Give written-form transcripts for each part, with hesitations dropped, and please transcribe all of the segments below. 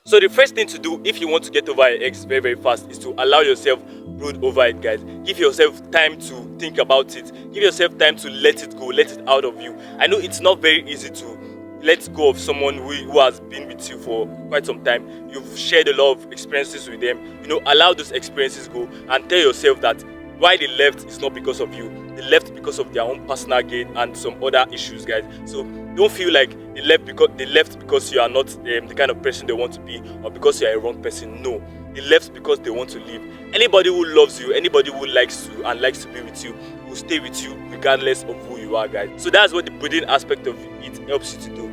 So the first thing to do if you want to get over your ex very, very fast is to allow yourself brood over it, guys. Give yourself time to think about it. Give yourself time to let it go, let it out of you. I know it's not very easy to let go of someone who has been with you for quite some time. You've shared a lot of experiences with them. Allow those experiences go and tell yourself that why they left is not because of you. They left because of their own personal gain and some other issues, guys. So don't feel like they left because you are not the kind of person they want to be, or because you are a wrong person. No, they left because they want to leave. Anybody who loves you, anybody who likes you and likes to be with you, will stay with you regardless of who you are, guys. So that's what the breathing aspect of it helps you to do.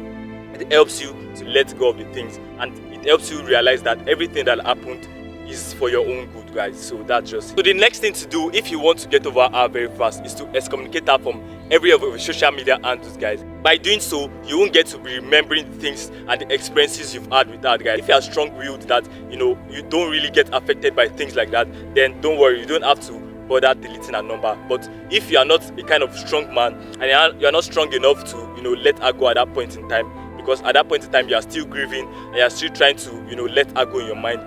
It helps you to let go of the things, and it helps you realize that everything that happened is for your own good, guys. So that's just it. So the next thing to do if you want to get over her very fast is to excommunicate her from every of your social media handles, guys. By doing so, you won't get to be remembering the things and the experiences you've had with her, guys. If you are strong-willed that you don't really get affected by things like that, then don't worry, you don't have to bother deleting her number. But if you are not a kind of strong man and you are not strong enough to let her go at that point in time, because at that point in time you are still grieving and you are still trying to let her go in your mind,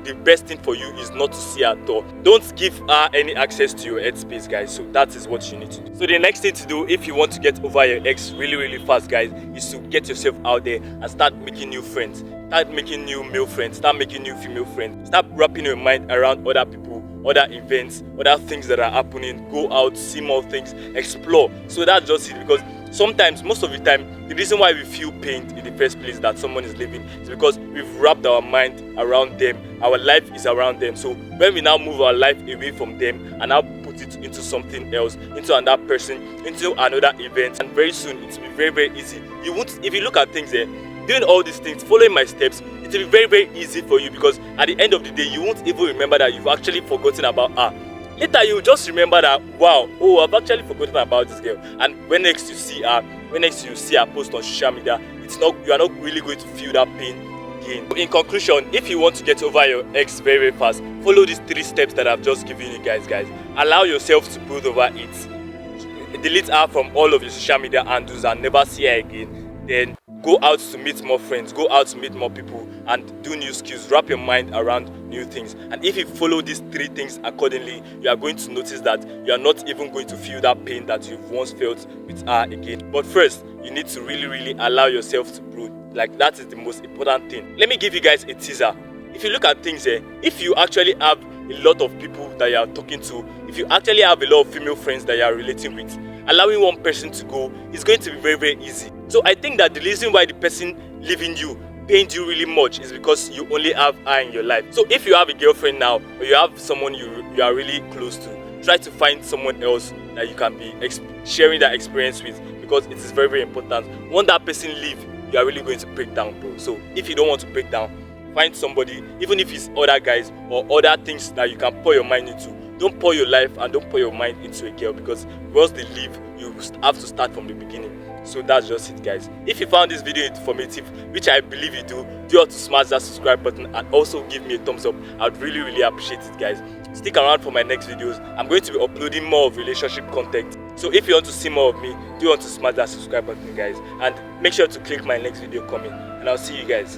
the best thing for you is not to see her at all. Don't give her any access to your headspace, guys. So that is what you need to do. So the next thing to do if you want to get over your ex really, really fast, guys, is to get yourself out there and start making new friends. Start making new male friends, start making new female friends. Start wrapping your mind around other people, other events, other things that are happening. Go out, see more things, explore. So that's just it. Because sometimes, most of the time, the reason why we feel pain in the first place that someone is leaving is because we've wrapped our mind around them. Our life is around them. So when we now move our life away from them and now put it into something else, into another person, into another event, and very soon it will be very, very easy. You won't, if you look at things there, doing all these things, following my steps, it will be very, very easy for you, because at the end of the day, you won't even remember that you've actually forgotten about her. Later, you just remember that, wow, I've actually forgotten about this girl. And when next you see her, post on social media, you are not really going to feel that pain again. In conclusion, if you want to get over your ex very, very fast, follow these 3 steps that I've just given you guys. Allow yourself to brood over it. Delete her from all of your social media handles and never see her again. Then go out to meet more friends, go out to meet more people and do new skills. Wrap your mind around new things. And if you follow these 3 things accordingly, you are going to notice that you are not even going to feel that pain that you've once felt with her again. But first, you need to really, really allow yourself to brood. Like, that is the most important thing. Let me give you guys a teaser. If you look at things here, if you actually have a lot of people that you are talking to, if you actually have a lot of female friends that you are relating with, allowing one person to go is going to be very, very easy. So I think that the reason why the person leaving you pains you really much is because you only have her in your life. So if you have a girlfriend now, or you have someone you are really close to, try to find someone else that you can be sharing that experience with, because it is very, very important. Once that person leave, you are really going to break down, bro. So if you don't want to break down, find somebody, even if it's other guys or other things that you can pour your mind into. Don't pour your life and don't pour your mind into a girl, because once they leave, you have to start from the beginning. So that's just it, guys. If you found this video informative, which I believe you do have to smash that subscribe button and also give me a thumbs up. I'd really, really appreciate it, guys. Stick around for my next videos. I'm going to be uploading more of relationship content. So if you want to see more of me, want to smash that subscribe button, guys. And make sure to click my next video coming. And I'll see you guys.